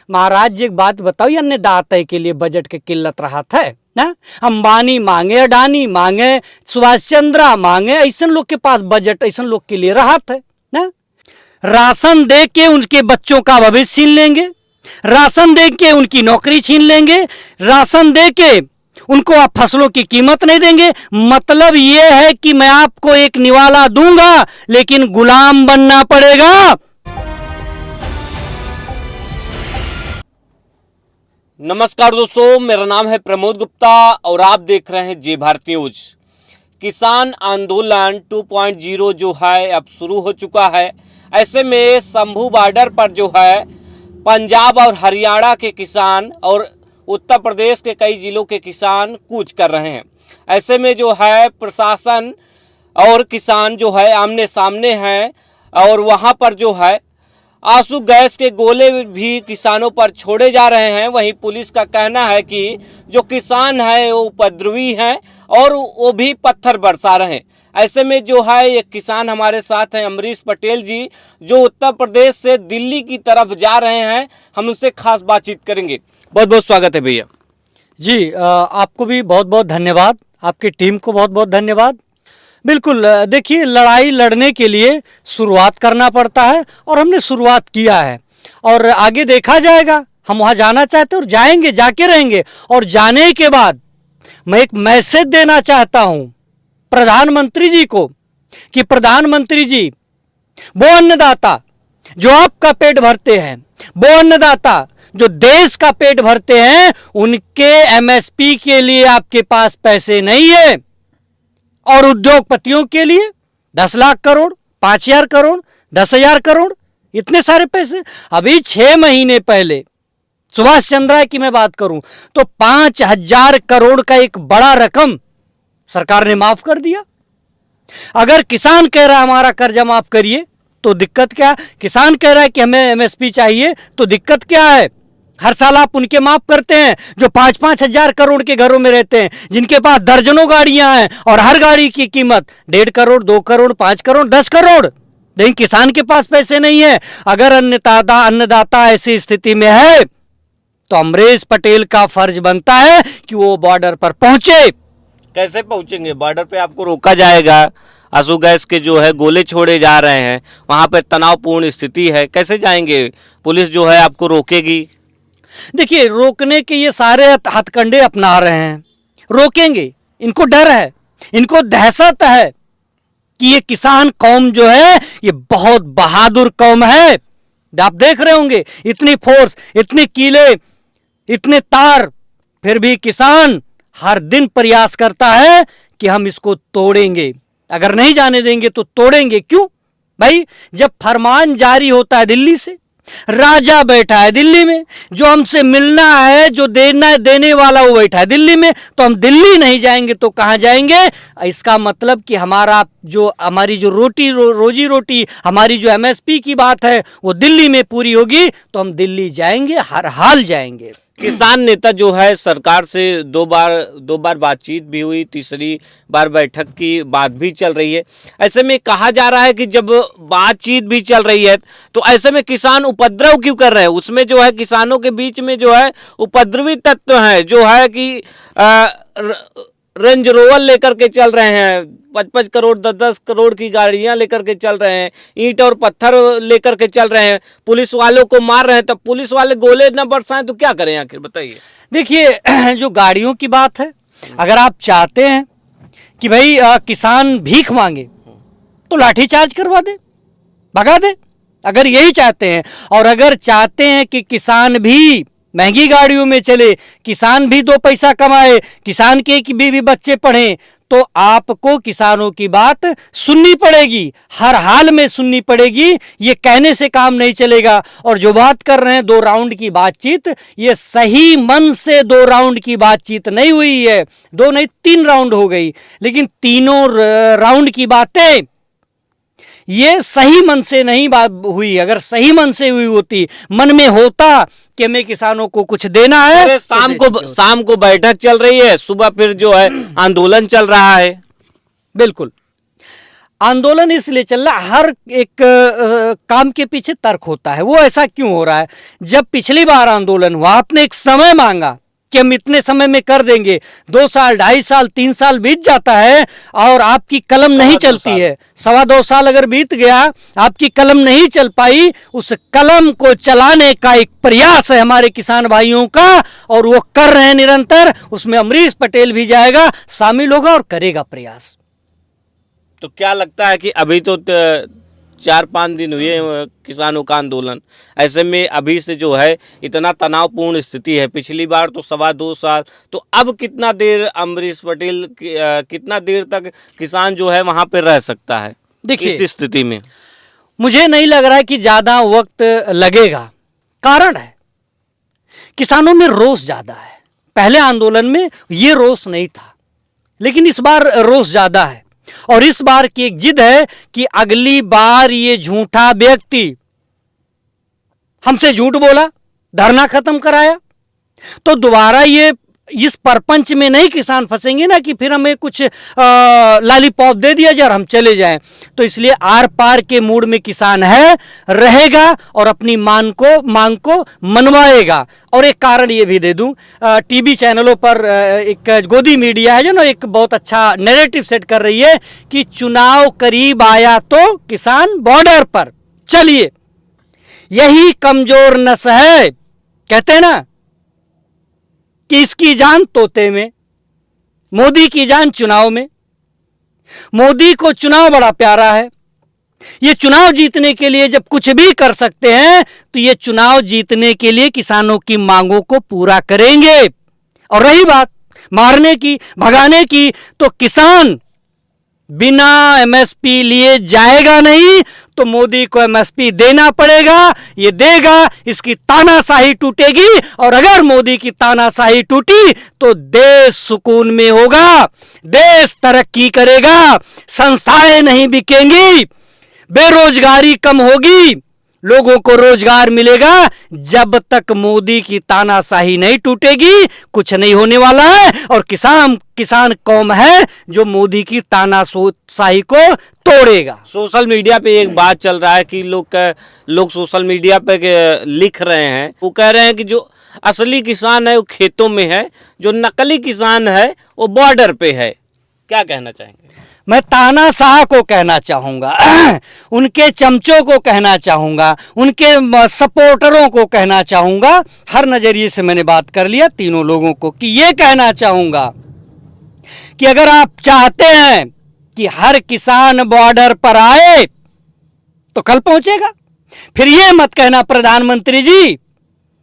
महाराज जी एक बात बताओ, ये अन्नदाता के लिए बजट की किल्लत रहा था ना? अंबानी मांगे, अडानी मांगे, सुभाष चंद्रा मांगे, ऐसे लोग के पास बजट ऐसे लोग के लिए रहा था ना? राशन दे के उनके बच्चों का भविष्य छीन लेंगे, राशन दे के उनकी नौकरी छीन लेंगे, राशन दे के उनको आप फसलों की कीमत नहीं देंगे। मतलब यह है कि मैं आपको एक निवाला दूंगा लेकिन गुलाम बनना पड़ेगा। नमस्कार दोस्तों, मेरा नाम है प्रमोद गुप्ता और आप देख रहे हैं जय भारत न्यूज। किसान आंदोलन 2.0 जो है अब शुरू हो चुका है। ऐसे में शंभू बॉर्डर पर जो है पंजाब और हरियाणा के किसान और उत्तर प्रदेश के कई जिलों के किसान कूच कर रहे हैं। ऐसे में जो है प्रशासन और किसान जो है आमने सामने हैं और वहां पर जो है आंसू गैस के गोले भी किसानों पर छोड़े जा रहे हैं। वहीं पुलिस का कहना है कि जो किसान है वो उपद्रवी हैं और वो भी पत्थर बरसा रहे हैं। ऐसे में जो है एक किसान हमारे साथ हैं, अमरीश पटेल जी, जो उत्तर प्रदेश से दिल्ली की तरफ जा रहे हैं। हम उनसे खास बातचीत करेंगे। बहुत बहुत स्वागत है भैया जी। आपको भी बहुत बहुत धन्यवाद, आपकी टीम को बहुत बहुत धन्यवाद। बिल्कुल, देखिए लड़ाई लड़ने के लिए शुरुआत करना पड़ता है और हमने शुरुआत किया है और आगे देखा जाएगा। हम वहाँ जाना चाहते हैं और जाएंगे, जाके रहेंगे। और जाने के बाद मैं एक मैसेज देना चाहता हूँ प्रधानमंत्री जी को कि प्रधानमंत्री जी, वो अन्नदाता जो आपका पेट भरते हैं, वो अन्नदाता जो देश का पेट भरते हैं, उनके एमएसपी के लिए आपके पास पैसे नहीं है। और उद्योगपतियों के लिए 10 लाख करोड़, 5,000 करोड़, 10,000 करोड़, इतने सारे पैसे। अभी 6 महीने पहले सुभाष चंद्रा की मैं बात करूं तो 5,000 करोड़ का एक बड़ा रकम सरकार ने माफ कर दिया। अगर किसान कह रहा है हमारा कर्जा माफ करिए तो दिक्कत क्या है? किसान कह रहा है कि हमें एमएसपी चाहिए तो दिक्कत क्या है? हर साल आप उनके माफ करते हैं जो 5-5 हजार करोड़ के घरों में रहते हैं, जिनके पास दर्जनों गाड़ियां हैं और हर गाड़ी की कीमत 1.5 करोड़, 2 करोड़, 5 करोड़, 10 करोड़। लेकिन किसान के पास पैसे नहीं है। अगर अन्नदाता ऐसी स्थिति में है तो अमरीश पटेल का फर्ज बनता है कि वो बॉर्डर पर पहुंचे। कैसे पहुंचेंगे? बॉर्डर पे आपको रोका जाएगा, आंसू गैस के जो है गोले छोड़े जा रहे हैं, वहां पे तनावपूर्ण स्थिति है, कैसे जाएंगे? पुलिस जो है आपको रोकेगी? देखिए, रोकने के ये सारे हथकंडे अपना रहे हैं, रोकेंगे। इनको डर है, इनको दहशत है कि ये किसान कौम जो है ये बहुत बहादुर कौम है। आप देख रहे होंगे इतनी फोर्स, इतने किले, इतने तार, फिर भी किसान हर दिन प्रयास करता है कि हम इसको तोड़ेंगे। अगर नहीं जाने देंगे तो तोड़ेंगे। क्यों भाई? जब फरमान जारी होता है दिल्ली से, राजा बैठा है दिल्ली में, जो हमसे मिलना है, जो देना है देने वाला वो बैठा है दिल्ली में, तो हम दिल्ली नहीं जाएंगे तो कहां जाएंगे? इसका मतलब कि हमारी जो रोजी रोटी, हमारी जो एमएसपी की बात है वो दिल्ली में पूरी होगी तो हम दिल्ली जाएंगे, हर हाल जाएंगे। किसान नेता जो है सरकार से दो बार बातचीत भी हुई, तीसरी बार बैठक की बात भी चल रही है। ऐसे में कहा जा रहा है कि जब बातचीत भी चल रही है तो ऐसे में किसान उपद्रव क्यों कर रहे हैं? उसमें जो है किसानों के बीच में जो है उपद्रवी तत्व है, जो है कि रेंज रोवर लेकर के चल रहे हैं, 5-5 करोड़, 10-10 करोड़ की गाड़ियां लेकर के चल रहे हैं, ईंट और पत्थर लेकर के चल रहे हैं, पुलिस वालों को मार रहे हैं। तब पुलिस वाले गोले न बरसाएं तो क्या करें आखिर, बताइए। देखिए, जो गाड़ियों की बात है, अगर आप चाहते हैं कि भाई किसान भीख मांगे तो लाठीचार्ज करवा दे, भगा दे। अगर यही चाहते हैं, और अगर चाहते हैं कि किसान भी महंगी गाड़ियों में चले, किसान भी 2 पैसा कमाए, किसान के भी बच्चे पढ़ें, तो आपको किसानों की बात सुननी पड़ेगी, हर हाल में सुननी पड़ेगी। ये कहने से काम नहीं चलेगा। और जो बात कर रहे हैं 2 राउंड की बातचीत, ये सही मन से 2 राउंड की बातचीत नहीं हुई है। 2 नहीं 3 राउंड हो गई, लेकिन तीनों राउंड की बातें ये सही मन से नहीं बात हुई। अगर सही मन से हुई होती, मन में होता कि हमें किसानों को कुछ देना है, शाम को बैठक चल रही है, सुबह फिर जो है आंदोलन चल रहा है। बिल्कुल। आंदोलन इसलिए चल रहा है, हर एक काम के पीछे तर्क होता है। वो ऐसा क्यों हो रहा है? जब पिछली बार आंदोलन हुआ, आपने एक समय मांगा कि हम इतने समय में कर देंगे, 2 साल 2.5 साल 3 साल बीत जाता है और आपकी कलम नहीं चलती है। 2.25 साल अगर बीत गया, आपकी कलम नहीं चल पाई, उस कलम को चलाने का एक प्रयास है हमारे किसान भाइयों का, और वो कर रहे हैं निरंतर। उसमें अमरीश पटेल भी जाएगा, शामिल होगा और करेगा प्रयास। तो क्या लगता है कि अभी तो 4-5 दिन हुए किसानों का आंदोलन, ऐसे में अभी से जो है इतना तनावपूर्ण स्थिति है, पिछली बार तो 2.25 साल, तो अब कितना देर अमरीश पटेल कितना देर तक किसान जो है वहां पर रह सकता है देखिए, इस स्थिति में? मुझे नहीं लग रहा है कि ज्यादा वक्त लगेगा। कारण है, किसानों में रोष ज्यादा है। पहले आंदोलन में ये रोष नहीं था, लेकिन इस बार रोष ज्यादा है। और इस बार की एक जिद है कि अगली बार ये झूठा व्यक्ति हमसे झूठ बोला, धरना खत्म कराया, तो दोबारा ये इस परपंच में नहीं किसान फंसेंगे ना कि फिर हमें कुछ लॉलीपॉप दे दिया जाए और हम चले जाएं। तो इसलिए आर पार के मूड में किसान है, रहेगा और अपनी मांग को मनवाएगा। और एक कारण ये भी दे दूं, टीवी चैनलों पर एक गोदी मीडिया है जो ना एक बहुत अच्छा नैरेटिव सेट कर रही है कि चुनाव करीब आया तो किसान बॉर्डर पर। चलिए, यही कमजोर नस है। कहते हैं ना कि इसकी जान तोते में, मोदी की जान चुनाव में। मोदी को चुनाव बड़ा प्यारा है। ये चुनाव जीतने के लिए जब कुछ भी कर सकते हैं, तो ये चुनाव जीतने के लिए किसानों की मांगों को पूरा करेंगे। और रही बात मारने की, भगाने की, तो किसान बिना एमएसपी लिए जाएगा नहीं, तो मोदी को एमएसपी देना पड़ेगा। ये देगा, इसकी तानाशाही टूटेगी। और अगर मोदी की तानाशाही टूटी तो देश सुकून में होगा, देश तरक्की करेगा, संस्थाएं नहीं बिकेंगी, बेरोजगारी कम होगी, लोगों को रोजगार मिलेगा। जब तक मोदी की तानाशाही नहीं टूटेगी, कुछ नहीं होने वाला है। और किसान कौम है जो मोदी की तानाशाही को तोड़ेगा। सोशल मीडिया पे एक बात चल रहा है कि लोग सोशल मीडिया पे लिख रहे हैं, वो कह रहे हैं कि जो असली किसान है वो खेतों में है, जो नकली किसान है वो बॉर्डर पे है। क्या कहना चाहेंगे? मैं तानाशाह को कहना चाहूंगा, उनके चमचों को कहना चाहूंगा, उनके सपोर्टरों को कहना चाहूंगा। हर नजरिए से मैंने बात कर लिया तीनों लोगों को, कि ये कहना चाहूंगा कि अगर आप चाहते हैं कि हर किसान बॉर्डर पर आए तो कल पहुंचेगा। फिर ये मत कहना प्रधानमंत्री जी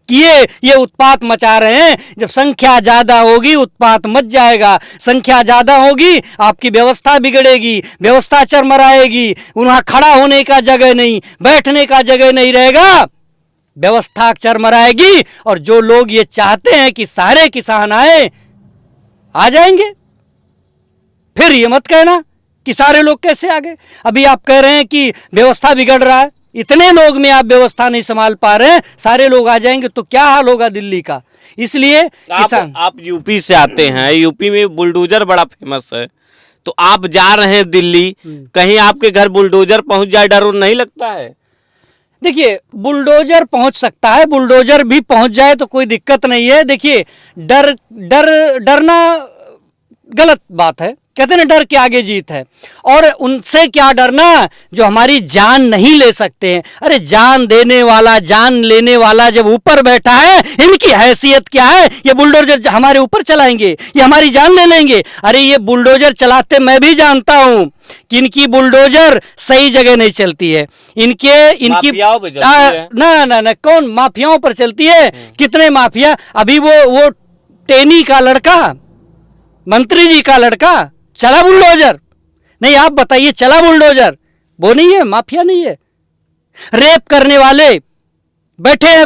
कि ये उत्पात मचा रहे हैं। जब संख्या ज्यादा होगी उत्पात मच जाएगा, संख्या ज्यादा होगी आपकी व्यवस्था बिगड़ेगी, व्यवस्था चरमराएगी, वहां खड़ा होने का जगह नहीं, बैठने का जगह नहीं रहेगा, व्यवस्था चरमराएगी। और जो लोग ये चाहते हैं कि सारे किसान आए, आ जाएंगे। फिर ये मत कहना कि सारे लोग कैसे आ गए। अभी आप कह रहे हैं कि व्यवस्था बिगड़ रहा है, इतने लोग में आप व्यवस्था नहीं संभाल पा रहे हैं, सारे लोग आ जाएंगे तो क्या हाल होगा दिल्ली का। इसलिए आप यूपी से आते हैं, यूपी में बुलडोजर बड़ा फेमस है, तो आप जा रहे हैं दिल्ली, कहीं आपके घर बुलडोजर पहुंच जाए, डर नहीं लगता है? देखिए, बुलडोजर पहुंच सकता है, बुलडोजर भी पहुंच जाए तो कोई दिक्कत नहीं है। देखिए, डरना गलत बात है। कहते ना डर के आगे जीत है। और उनसे क्या डरना जो हमारी जान नहीं ले सकते हैं। अरे जान देने वाला, जान लेने वाला जब ऊपर बैठा है, इनकी हैसियत क्या है? ये बुलडोजर हमारे ऊपर चलाएंगे, ये हमारी जान ले लेंगे। अरे ये बुलडोजर चलाते मैं भी जानता हूं कि इनकी बुलडोजर सही जगह नहीं चलती है। इनकी ना कौन माफियाओं पर चलती है? कितने माफिया। अभी वो टेनी का लड़का, मंत्री जी का लड़का चला बुलडोजर। नहीं, आप बताइए, चला बुलडोजर? वो नहीं है, माफिया नहीं है। रेप करने वाले बैठे हैं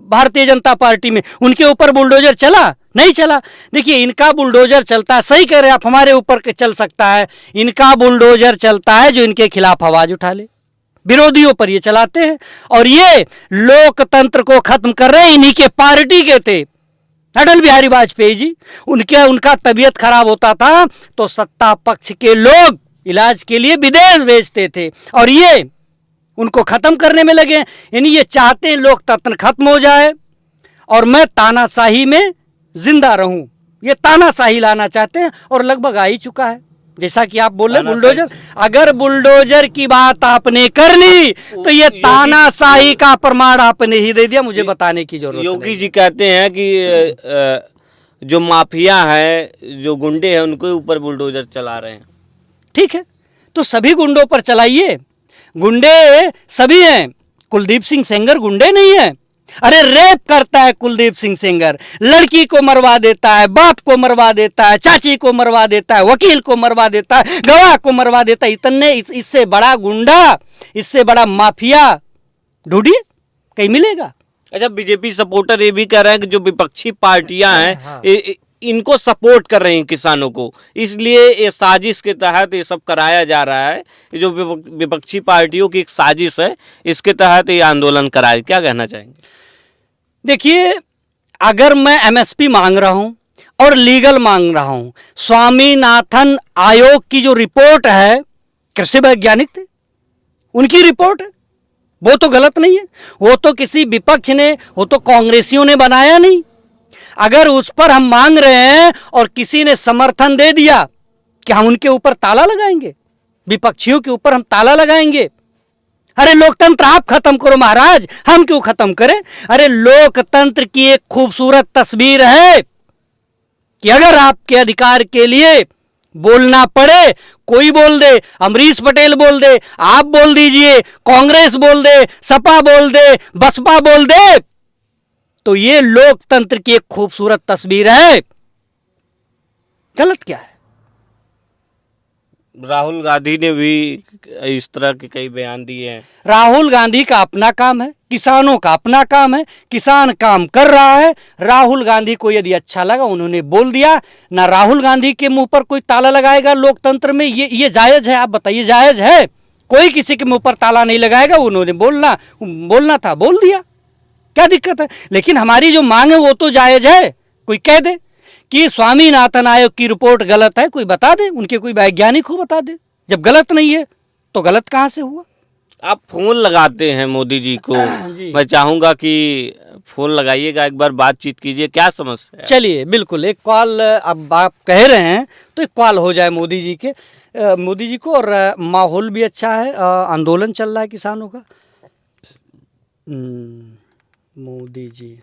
भारतीय जनता पार्टी में, उनके ऊपर बुलडोजर चला? नहीं चला। देखिए, इनका बुलडोजर चलता है, सही कह रहे आप, हमारे ऊपर चल सकता है। इनका बुलडोजर चलता है जो इनके खिलाफ आवाज उठा ले, विरोधियों पर ये चलाते हैं। और ये लोकतंत्र को खत्म कर रहे हैं। इन्हीं के पार्टी के थे अटल बिहारी वाजपेयी जी। उनका तबीयत खराब होता था तो सत्ता पक्ष के लोग इलाज के लिए विदेश भेजते थे, और ये उनको खत्म करने में लगे हैं। यानी ये चाहते हैं लोकतंत्र खत्म हो जाए और मैं तानाशाही में जिंदा रहूं। ये तानाशाही लाना चाहते हैं और लगभग आ ही चुका है। जैसा कि आप बोल रहे बुलडोजर, अगर बुलडोजर की बात आपने कर ली तो ये तानाशाही का प्रमाण आपने ही दे दिया, मुझे बताने की जरूरत नहीं। योगी जी कहते हैं कि जो माफिया है, जो गुंडे हैं, उनके ऊपर बुलडोजर चला रहे हैं। ठीक है, तो सभी गुंडों पर चलाइए। गुंडे सभी हैं, कुलदीप सिंह सेंगर गुंडे नहीं है। अरे रेप करता है कुलदीप सिंह सेंगर, लड़की को मरवा देता है, बाप को मरवा देता है, चाची को मरवा देता है, वकील को मरवा देता है, गवाह को मरवा देता है। इतने इससे बड़ा गुंडा, इससे बड़ा माफिया ढूंढिए, कहीं मिलेगा। अच्छा, बीजेपी सपोर्टर ये भी कह रहे हैं कि जो विपक्षी पार्टियां हैं हाँ। इनको सपोर्ट कर रही हैं किसानों को, इसलिए ये साजिश के तहत ये सब कराया जा रहा है। ये जो विपक्षी पार्टियों की एक साजिश है, इसके तहत ये आंदोलन कराए। क्या कहना चाहेंगे? देखिए, अगर मैं एमएसपी मांग रहा हूं और लीगल मांग रहा हूं, स्वामीनाथन आयोग की जो रिपोर्ट है, कृषि वैज्ञानिक थे, उनकी रिपोर्ट है, वो तो गलत नहीं है। वो तो किसी विपक्ष ने, वो तो कांग्रेसियों ने बनाया नहीं। अगर उस पर हम मांग रहे हैं और किसी ने समर्थन दे दिया कि हम उनके ऊपर ताला लगाएंगे, विपक्षियों के ऊपर हम ताला लगाएंगे? अरे लोकतंत्र आप खत्म करो महाराज, हम क्यों खत्म करें? अरे लोकतंत्र की एक खूबसूरत तस्वीर है कि अगर आपके अधिकार के लिए बोलना पड़े, कोई बोल दे, अमरीश पटेल बोल दे, आप बोल दीजिए, कांग्रेस बोल दे, सपा बोल दे, बसपा बोल दे, तो ये लोकतंत्र की एक खूबसूरत तस्वीर है। गलत क्या है? राहुल गांधी ने भी इस तरह के कई बयान दिए हैं। राहुल गांधी का अपना काम है, किसानों का अपना काम है, किसान काम कर रहा है। राहुल गांधी को यदि अच्छा लगा, उन्होंने बोल दिया ना। राहुल गांधी के मुंह पर कोई ताला लगाएगा लोकतंत्र में? ये जायज है? आप बताइए, जायज है? कोई किसी के मुंह पर ताला नहीं लगाएगा। उन्होंने बोलना था, बोल दिया, क्या दिक्कत है? लेकिन हमारी जो मांग है वो तो जायज है। कोई कह दे कि स्वामीनाथन आयोग की रिपोर्ट गलत है, कोई बता दे, उनके कोई वैज्ञानिक हो बता दे। जब गलत नहीं है तो गलत कहां से हुआ? आप फोन लगाते हैं मोदी जी को, मैं चाहूंगा कि फोन लगाइएगा, एक बार बातचीत कीजिए, क्या समस्या है? चलिए, बिल्कुल, एक कॉल, अब आप कह रहे हैं तो एक कॉल हो जाए मोदी जी को। और माहौल भी अच्छा है, आंदोलन चल रहा है किसानों का। मोदी जी,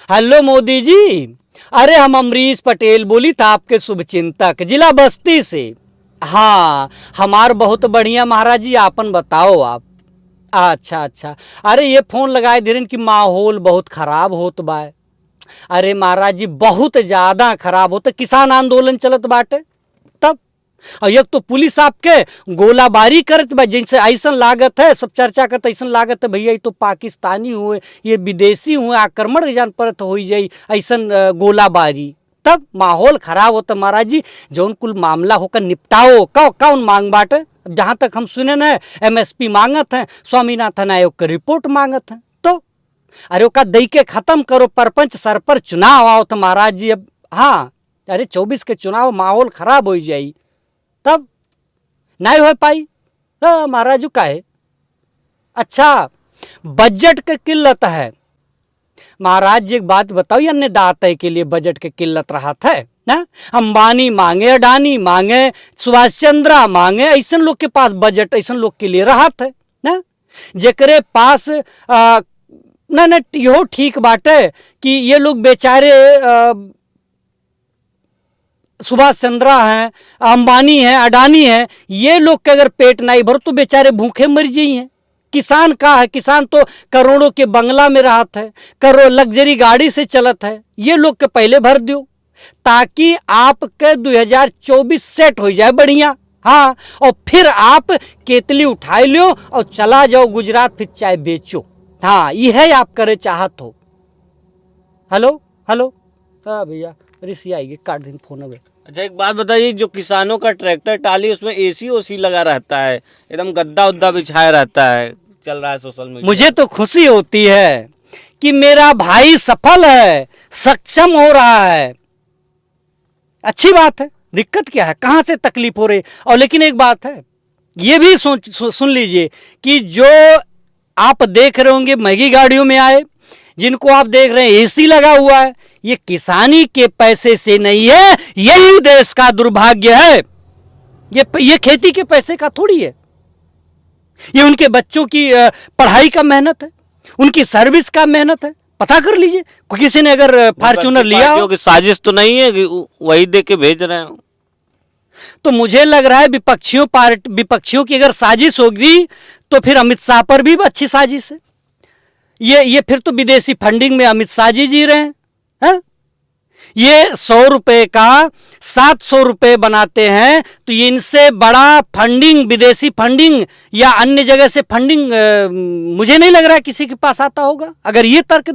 हेलो मोदी जी, अरे हम अमरीश पटेल बोली था, आपके शुभचिंतक, जिला बस्ती से। हाँ, हमार बहुत बढ़िया महाराज जी, आपन बताओ आप। अच्छा, अरे ये फोन लगाए दे रहे कि माहौल बहुत खराब होत बा। अरे महाराज जी, बहुत ज़्यादा खराब होता, किसान आंदोलन चलत बाटे तब। और एक तो पुलिस आपके गोलाबारी करत बा, जिनसे ऐसा लागत है, सब चर्चा करते, ऐसा लागत है भैया ये तो पाकिस्तानी हुए, ये विदेशी हुए, आक्रमण जान परत हो जाई, ऐसा गोलाबारी। तब माहौल खराब होता महाराज जी। जौन कुल मामला होकर निपटाओ, कौन मांग बाटे? जहाँ तक हम सुने न, एमएसपी मांगत हैं, स्वामीनाथन आयोग की रिपोर्ट मांगत हैं। तो अरे ओका दई के खत्म करो, परपंच सर पर चुनाव आओ तो महाराज जी। अब हाँ, अरे 24 के चुनाव, माहौल खराब हो जाई, तब नहीं हो पाई। महाराज का है। अच्छा, बजट की किल्लत है महाराज जी, एक बात बताओ, ये अन्नदाता के लिए बजट की किल्लत रहा है ना? अंबानी मांगे, अडानी मांगे, सुभाष चंद्रा मांगे, ऐसे लोग के पास बजट ऐसे लोग के लिए रहा है ना? जेकरे पास ना यो ठीक बाटे कि ये लोग बेचारे सुभाष चंद्रा हैं, अंबानी हैं, अडानी हैं, ये लोग के अगर पेट नहीं भरो तो बेचारे भूखे मर जाइए। किसान का है, किसान तो करोड़ों के बंगला में रहत है, करोड़ लग्जरी गाड़ी से चलत है। ये लोग के पहले भर दो ताकि आपके 2024 सेट हो जाए बढ़िया। हाँ, और फिर आप केतली उठा लो और चला जाओ गुजरात, फिर चाय बेचो। हाँ, यह आप करे चाहत हो। हेलो, हाँ भैया, ऋषि आएगी, काट दिन फोन अबे। अच्छा, एक बात बताइए, जो किसानों का ट्रैक्टर टाली उसमें एसी ओसी लगा रहता है, एकदम गद्दा उद्दा बिछाया रहता है, चल रहा है सोशल मीडिया। मुझे तो खुशी होती है कि मेरा भाई सफल है, सक्षम हो रहा है, अच्छी बात है। दिक्कत क्या है, कहाँ से तकलीफ हो रही। और लेकिन एक बात है, ये भी सुन लीजिए कि जो आप देख रहे होंगे महंगी गाड़ियों में आए, जिनको आप देख रहे हैं एसी लगा हुआ है, ये किसानी के पैसे से नहीं है, यही देश का दुर्भाग्य है। ये खेती के पैसे का थोड़ी है, ये उनके बच्चों की पढ़ाई का मेहनत है, उनकी सर्विस का मेहनत है। पता कर लीजिए, किसी ने अगर फॉर्च्यूनर लिया हो, की साजिश तो नहीं है कि वही दे के भेज रहे हैं। तो मुझे लग रहा है विपक्षियों की अगर साजिश होगी तो फिर अमित शाह पर भी अच्छी साजिश है। ये फिर तो विदेशी फंडिंग में अमित शाह जी रहे हैं, है? ये 100 रुपए का 700 रुपए बनाते हैं, तो ये इनसे बड़ा फंडिंग, विदेशी फंडिंग या अन्य जगह से फंडिंग मुझे नहीं लग रहा है किसी के पास आता होगा। अगर ये तर्क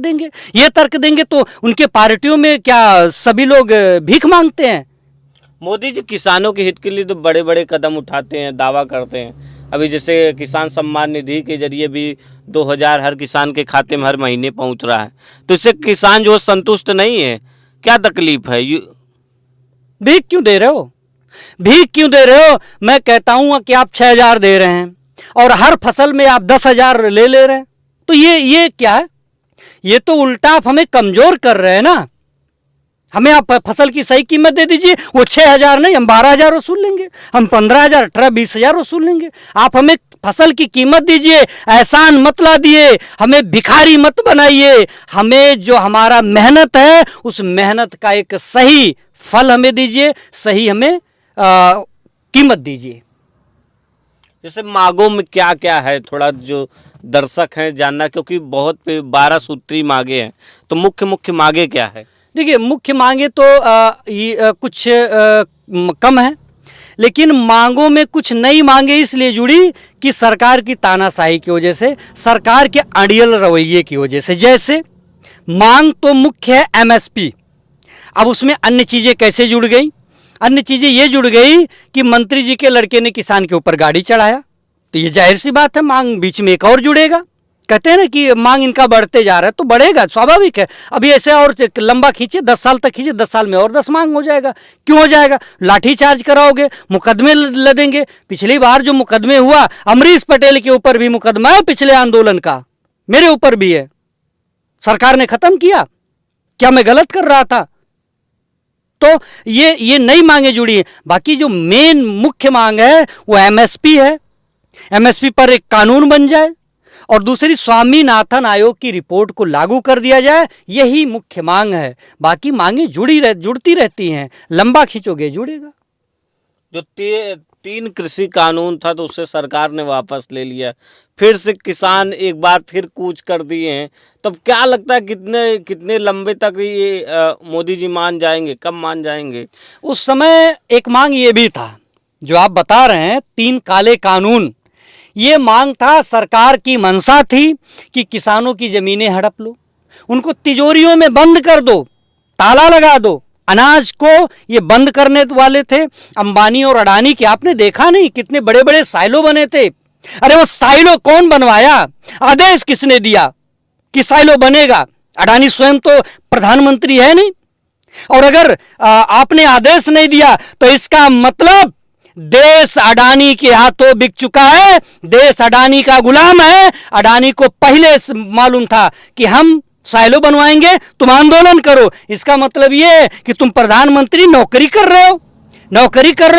देंगे तो उनके पार्टियों में क्या सभी लोग भीख मांगते हैं? मोदी जी किसानों के हित के लिए तो बड़े बड़े कदम उठाते हैं, दावा करते हैं। अभी जैसे किसान सम्मान निधि के जरिए भी 2000 हर किसान के खाते में हर महीने पहुंच रहा है, तो इससे किसान जो संतुष्ट नहीं है। क्या तकलीफ है? भीख क्यों दे रहे हो? मैं कहता हूं कि आप 6000 दे रहे हैं और हर फसल में आप 10,000 ले रहे हैं, तो ये क्या है? ये तो उल्टा आप हमें कमजोर कर रहे हैं ना। हमें आप फसल की सही कीमत दे दीजिए, वो 6,000 नहीं, हम 12,000 वसूल लेंगे, हम 15,000, 18, 20,000 वसूल लेंगे। आप हमें फसल की कीमत दीजिए, एहसान मत ला दिए, हमें भिखारी मत बनाइए। हमें जो हमारा मेहनत है उस मेहनत का एक सही फल हमें दीजिए, सही हमें कीमत दीजिए। जैसे मांगों में क्या क्या है, थोड़ा जो दर्शक हैं जानना, क्योंकि बहुत 12 सूत्री मांगे हैं, तो मुख्य मांगे क्या है? देखिए, मुख्य मांगे तो कुछ कम है, लेकिन मांगों में कुछ नई मांगे इसलिए जुड़ी कि सरकार की तानाशाही की वजह से, सरकार के अड़ियल रवैये की वजह से। जैसे मांग तो मुख्य है एमएसपी, अब उसमें अन्य चीज़ें कैसे जुड़ गई? अन्य चीज़ें ये जुड़ गई कि मंत्री जी के लड़के ने किसान के ऊपर गाड़ी चढ़ाया, तो ये जाहिर सी बात है मांग बीच में एक और जुड़ेगा। कहते हैं ना कि मांग इनका बढ़ते जा रहा है, तो बढ़ेगा, स्वाभाविक है। अभी ऐसे और लंबा खींचे, 10 साल तक खींचे, 10 साल में और 10 मांग हो जाएगा। क्यों हो जाएगा? लाठी चार्ज कराओगे, मुकदमे लदेंगे। पिछली बार जो मुकदमे हुआ, अमरीश पटेल के ऊपर भी मुकदमा है पिछले आंदोलन का, मेरे ऊपर भी है, सरकार ने खत्म किया। क्या मैं गलत कर रहा था? तो ये नई मांगे जुड़ी है। बाकी जो मेन मुख्य मांग है वो एमएसपी है, एमएसपी पर एक कानून बन जाए और दूसरी स्वामीनाथन आयोग की रिपोर्ट को लागू कर दिया जाए, यही मुख्य मांग है। बाकी मांगे जुड़ती रहती हैं, लंबा खींचोगे जुड़ेगा। जो 3 कृषि कानून था तो उससे सरकार ने वापस ले लिया, फिर से किसान एक बार फिर कूच कर दिए हैं। तब क्या लगता है कितने लंबे तक ये मोदी जी मान जाएंगे, कब मान जाएंगे? उस समय एक मांग ये भी था जो आप बता रहे हैं, 3 काले कानून। ये मांग था, सरकार की मंशा थी कि किसानों की जमीनें हड़प लो, उनको तिजोरियों में बंद कर दो, ताला लगा दो। अनाज को ये बंद करने वाले थे अंबानी और अडानी के। आपने देखा नहीं कितने बड़े बड़े साइलो बने थे? अरे वो साइलो कौन बनवाया? आदेश किसने दिया कि साइलो बनेगा? अडानी स्वयं तो प्रधानमंत्री है नहीं। और अगर आपने आदेश नहीं दिया तो इसका मतलब देश अडानी के हाथों बिक चुका है, देश अडानी का गुलाम है। अडानी को पहले मालूम था कि हम साइलो बनवाएंगे, तुम आंदोलन करो। इसका मतलब ये कि तुम प्रधानमंत्री नौकरी कर रहे हो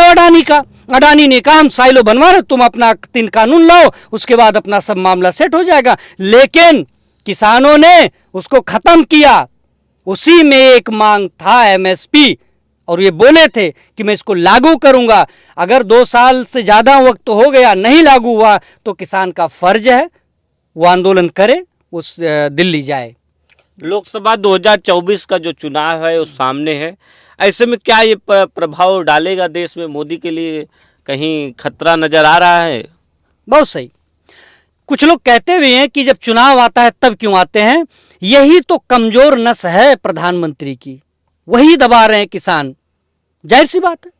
अडानी का। अडानी ने कहा हम साइलो बनवा रहे, तुम अपना 3 कानून लाओ, उसके बाद अपना सब मामला सेट हो जाएगा। लेकिन किसानों ने उसको खत्म किया। उसी में एक मांग था एमएसपी, और ये बोले थे कि मैं इसको लागू करूंगा। अगर 2 साल से ज्यादा वक्त हो गया, नहीं लागू हुआ, तो किसान का फर्ज है वो आंदोलन करे, उस दिल्ली जाए। लोकसभा 2024 का जो चुनाव है वो सामने है, ऐसे में क्या ये प्रभाव डालेगा देश में? मोदी के लिए कहीं खतरा नजर आ रहा है? बहुत सही। कुछ लोग कहते हुए हैं कि जब चुनाव आता है तब क्यों आते हैं। यही तो कमजोर नस है प्रधानमंत्री की, वही दबा रहे हैं किसान। जाहिर सी बात है,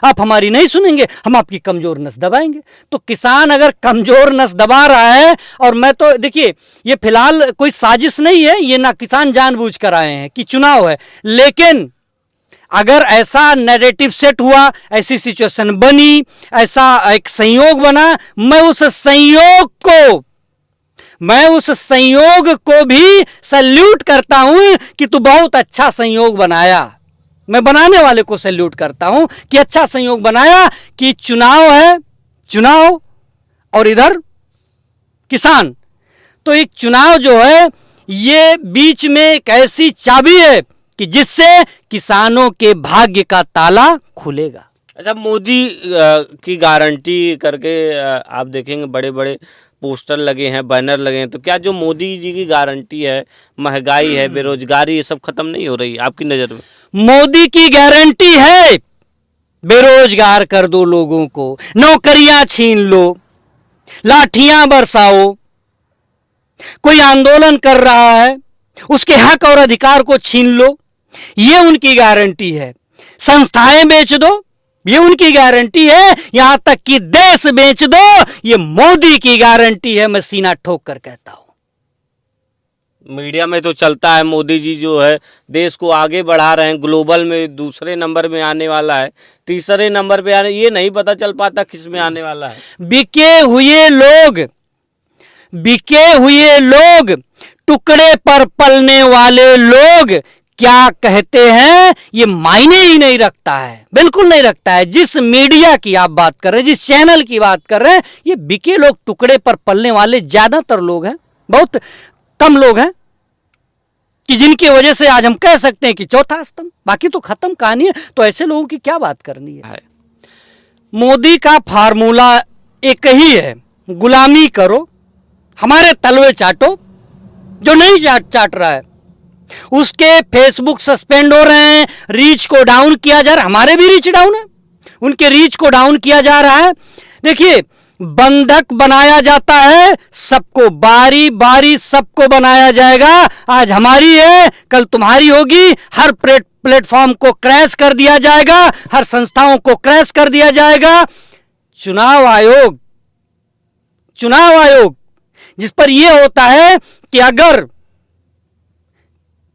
आप हमारी नहीं सुनेंगे, हम आपकी कमजोर नस दबाएंगे। तो किसान अगर कमजोर नस दबा रहा है, और मैं तो देखिए, ये फिलहाल कोई साजिश नहीं है, ये ना किसान जानबूझ कर आए हैं कि चुनाव है, लेकिन अगर ऐसा नैरेटिव सेट हुआ, ऐसी सिचुएशन बनी, ऐसा एक संयोग बना, मैं उस संयोग को भी सैल्यूट करता हूं कि तू बहुत अच्छा संयोग बनाया। मैं बनाने वाले को सैल्यूट करता हूं कि अच्छा संयोग बनाया कि चुनाव है, चुनाव और इधर किसान। तो एक चुनाव जो है ये बीच में एक ऐसी चाबी है कि जिससे किसानों के भाग्य का ताला खुलेगा। अच्छा, मोदी की गारंटी करके आप देखेंगे बड़े बड़े पोस्टर लगे हैं, बैनर लगे हैं, तो क्या जो मोदी जी की गारंटी है, महंगाई है, बेरोजगारी, ये सब खत्म नहीं हो रही आपकी नजर में? मोदी की गारंटी है, बेरोजगार कर दो लोगों को, नौकरियां छीन लो, लाठियां बरसाओ। कोई आंदोलन कर रहा है, उसके हक और अधिकार को छीन लो, ये उनकी गारंटी है। संस्थाएं बेच दो, ये उनकी गारंटी है। यहां तक कि देश बेच दो, ये मोदी की गारंटी है। मैं सीना ठोक कर कहता हूं। मीडिया में तो चलता है मोदी जी जो है देश को आगे बढ़ा रहे हैं, ग्लोबल में दूसरे नंबर में आने वाला है, तीसरे नंबर पे आने, ये नहीं पता चल पाता किस में आने वाला है। बिके हुए लोग, टुकड़े पर पलने वाले लोग क्या कहते हैं ये मायने ही नहीं रखता है, बिल्कुल नहीं रखता है। जिस मीडिया की आप बात कर रहे हैं, जिस चैनल की बात कर रहे हैं, ये बिके लोग, टुकड़े पर पलने वाले ज्यादातर लोग हैं। बहुत कम लोग हैं कि जिनकी वजह से आज हम कह सकते हैं कि चौथा स्तंभ, बाकी तो खत्म कहानी है। तो ऐसे लोगों की क्या बात करनी है। मोदी का फार्मूला एक ही है, गुलामी करो, हमारे तलवे चाटो। जो नहीं चाट रहा है उसके फेसबुक सस्पेंड हो रहे हैं, रीच को डाउन किया जा रहा है। हमारे भी रीच डाउन है, उनके रीच को डाउन किया जा रहा है। देखिए, बंधक बनाया जाता है सबको, बारी बारी सबको बनाया जाएगा। आज हमारी है, कल तुम्हारी होगी। हर प्लेटफॉर्म को क्रैश कर दिया जाएगा, हर संस्थाओं को क्रैश कर दिया जाएगा। चुनाव आयोग जिस पर यह होता है कि अगर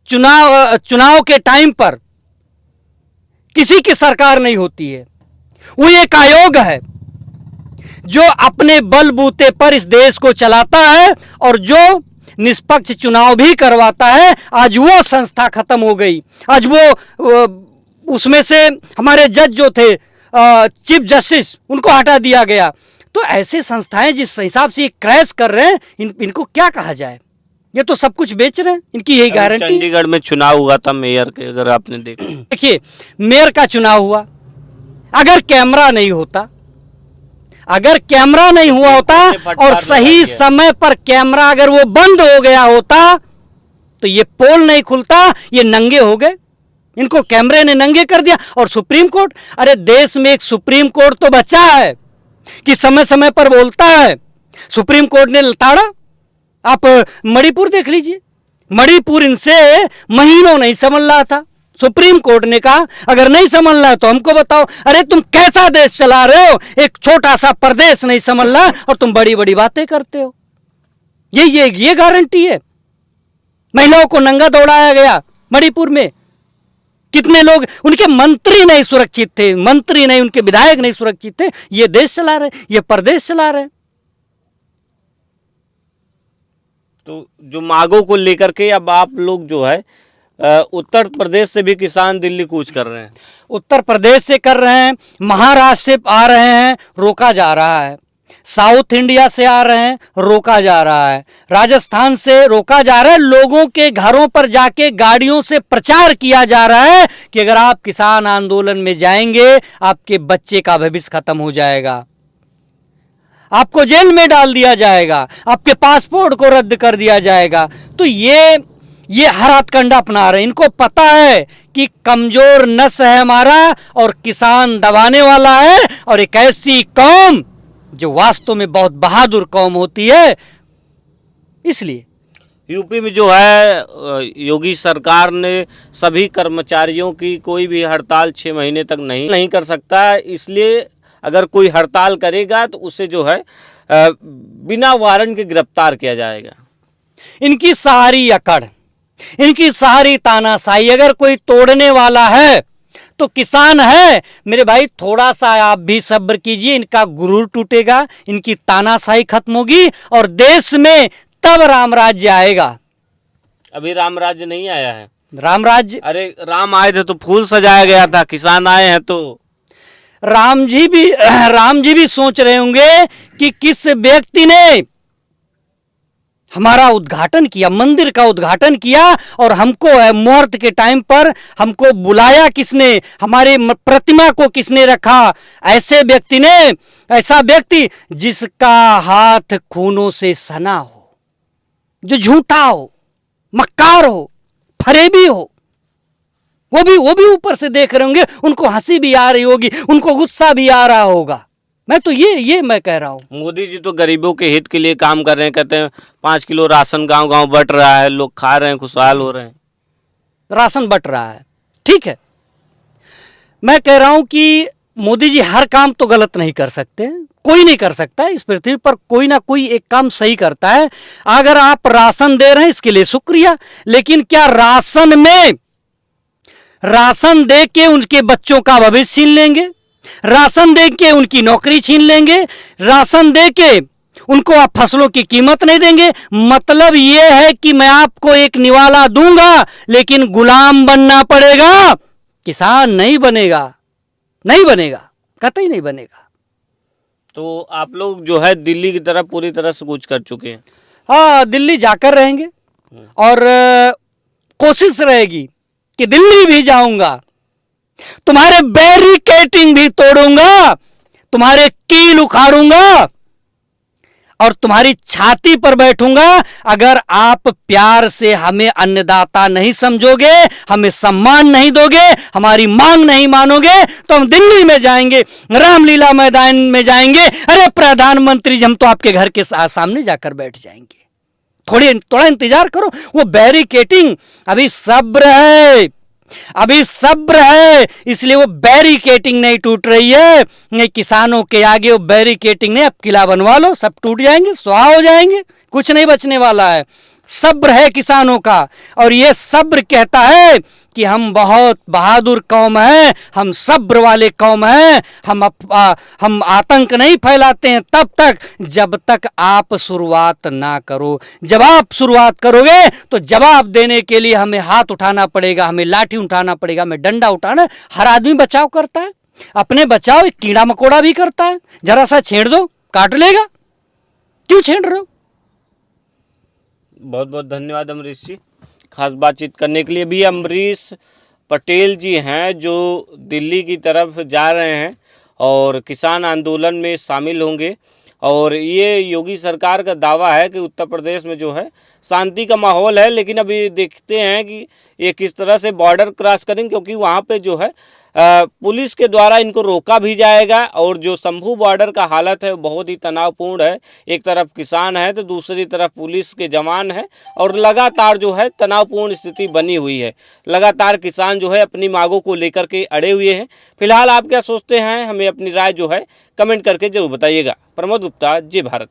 चुनाव के टाइम पर किसी की सरकार नहीं होती है, वो एक आयोग है जो अपने बलबूते पर इस देश को चलाता है और जो निष्पक्ष चुनाव भी करवाता है। आज वो संस्था खत्म हो गई। आज वो उसमें से हमारे जज जो थे, चीफ जस्टिस, उनको हटा दिया गया। तो ऐसे संस्थाएं जिस हिसाब से ये क्रैश कर रहे हैं, इनको क्या कहा जाए। ये तो सब कुछ बेच रहे हैं, इनकी यही गारंटी। चंडीगढ़ में चुनाव हुआ था मेयर के, अगर आपने देखा। देखिए, मेयर का चुनाव हुआ, अगर कैमरा नहीं हुआ होता और सही समय पर कैमरा अगर वो बंद हो गया होता तो ये पोल नहीं खुलता, ये नंगे हो गए। इनको कैमरे ने नंगे कर दिया। और सुप्रीम कोर्ट, अरे देश में एक सुप्रीम कोर्ट तो बचा है कि समय समय पर बोलता है। सुप्रीम कोर्ट ने लताड़ा। आप मणिपुर देख लीजिए, मणिपुर इनसे महीनों नहीं समझ रहा था। सुप्रीम कोर्ट ने कहा अगर नहीं समझ रहा तो हमको बताओ। अरे तुम कैसा देश चला रहे हो, एक छोटा सा प्रदेश नहीं समझ रहा और तुम बड़ी बड़ी बातें करते हो। ये गारंटी है। महिलाओं को नंगा दौड़ाया गया मणिपुर में। कितने लोग, उनके मंत्री नहीं सुरक्षित थे, मंत्री नहीं, उनके विधायक नहीं सुरक्षित थे। ये देश चला रहे, ये प्रदेश चला रहे। तो जो मांगों को लेकर के अब आप लोग जो है उत्तर प्रदेश से भी किसान दिल्ली कूच कर रहे हैं। उत्तर प्रदेश से कर रहे हैं, महाराष्ट्र से आ रहे हैं, रोका जा रहा है। साउथ इंडिया से आ रहे हैं, रोका जा रहा है। राजस्थान से रोका जा रहा है। लोगों के घरों पर जाके गाड़ियों से प्रचार किया जा रहा है कि अगर आप किसान आंदोलन में जाएंगे आपके बच्चे का भविष्य खत्म हो जाएगा, आपको जेल में डाल दिया जाएगा, आपके पासपोर्ट को रद्द कर दिया जाएगा। तो ये हर हथकंडा अपना रहे हैं। इनको पता है कि कमजोर नस है हमारा और किसान दबाने वाला है। और एक ऐसी कौम जो वास्तव में बहुत बहादुर कौम होती है। इसलिए यूपी में जो है योगी सरकार ने सभी कर्मचारियों की कोई भी हड़ताल 6 महीने तक नहीं कर सकता। इसलिए अगर कोई हड़ताल करेगा तो उसे जो है बिना वारंट के गिरफ्तार किया जाएगा। इनकी सारी अकड़, इनकी सारी तानाशाही, अगर कोई तोड़ने वाला है तो किसान है मेरे भाई, थोड़ा सा आप भी सब्र कीजिए, इनका गुरूर टूटेगा, इनकी तानाशाही खत्म होगी और देश में तब राम राज्य आएगा। अभी राम राज्य नहीं आया है। राम राज्य, अरे राम आए थे तो फूल सजाया गया था, किसान आए हैं तो राम जी भी सोच रहे होंगे कि किस व्यक्ति ने हमारा उद्घाटन किया, मंदिर का उद्घाटन किया, और हमको मुहूर्त के टाइम पर हमको बुलाया किसने, हमारे प्रतिमा को किसने रखा। ऐसे व्यक्ति ने, ऐसा व्यक्ति जिसका हाथ खूनों से सना हो, जो झूठा हो, मक्कार हो, फरेबी हो, वो भी ऊपर से देख रहे होंगे, उनको हंसी भी आ रही होगी, उनको गुस्सा भी आ रहा होगा। मैं तो ये मैं कह रहा हूं। मोदी जी तो गरीबों के हित के लिए काम कर रहे हैं, कहते हैं 5 किलो राशन गांव गांव बंट रहा है, लोग खा रहे हैं, खुशहाल हो रहे हैं। राशन बंट रहा है, ठीक है। मैं कह रहा हूं कि मोदी जी हर काम तो गलत नहीं कर सकते, कोई नहीं कर सकता है इस पृथ्वी पर, कोई ना कोई एक काम सही करता है। अगर आप राशन दे रहे हैं इसके लिए शुक्रिया, लेकिन क्या राशन दे के उनके बच्चों का भविष्य छीन लेंगे, राशन दे के उनकी नौकरी छीन लेंगे, राशन दे के उनको आप फसलों की कीमत नहीं देंगे? मतलब यह है कि मैं आपको एक निवाला दूंगा लेकिन गुलाम बनना पड़ेगा, किसान नहीं बनेगा, नहीं बनेगा, कतई नहीं बनेगा। तो आप लोग जो है दिल्ली की तरफ पूरी तरह से कूच कर चुके हैं। हाँ, दिल्ली जाकर रहेंगे और कोशिश रहेगी कि दिल्ली भी जाऊंगा, तुम्हारे बैरिकेटिंग भी तोड़ूंगा, तुम्हारे कील उखाड़ूंगा और तुम्हारी छाती पर बैठूंगा। अगर आप प्यार से हमें अन्नदाता नहीं समझोगे, हमें सम्मान नहीं दोगे, हमारी मांग नहीं मानोगे, तो हम दिल्ली में जाएंगे, रामलीला मैदान में जाएंगे। अरे प्रधानमंत्री जी, हम तो आपके घर के सामने जाकर बैठ जाएंगे। थोड़ा इंतजार करो, वो बैरिकेटिंग अभी सब्र है, अभी सब्र है, इसलिए वो बैरिकेटिंग नहीं टूट रही है। नहीं, किसानों के आगे वो बैरिकेटिंग नहीं, अब किला बनवा लो, सब टूट जाएंगे, स्वाहा हो जाएंगे, कुछ नहीं बचने वाला है। सब्र है किसानों का, और ये सब्र कहता है कि हम बहुत बहादुर कौम हैं, हम सब्र वाले कौम हैं, हम आतंक नहीं फैलाते हैं तब तक जब तक आप शुरुआत ना करो। जब आप शुरुआत करोगे तो जवाब देने के लिए हमें हाथ उठाना पड़ेगा, हमें लाठी उठाना पड़ेगा, हमें डंडा उठाना। हर आदमी बचाव करता है, अपने बचाव एक कीड़ा मकोड़ा भी करता है, जरा सा छेड़ दो काट लेगा, क्यों छेड़ रहे हो? बहुत बहुत धन्यवाद अमरीश जी, खास बातचीत करने के लिए। भी अमरीश पटेल जी हैं जो दिल्ली की तरफ जा रहे हैं और किसान आंदोलन में शामिल होंगे। और ये योगी सरकार का दावा है कि उत्तर प्रदेश में जो है शांति का माहौल है, लेकिन अभी देखते हैं कि ये किस तरह से बॉर्डर क्रॉस करेंगे, क्योंकि वहाँ पे जो है पुलिस के द्वारा इनको रोका भी जाएगा। और जो शंभू बॉर्डर का हालत है बहुत ही तनावपूर्ण है, एक तरफ किसान है तो दूसरी तरफ पुलिस के जवान हैं, और लगातार जो है तनावपूर्ण स्थिति बनी हुई है। लगातार किसान जो है अपनी मांगों को लेकर के अड़े हुए हैं। फिलहाल आप क्या सोचते हैं, हमें अपनी राय जो है कमेंट करके जरूर बताइएगा। प्रमोद गुप्ता, जय भारत।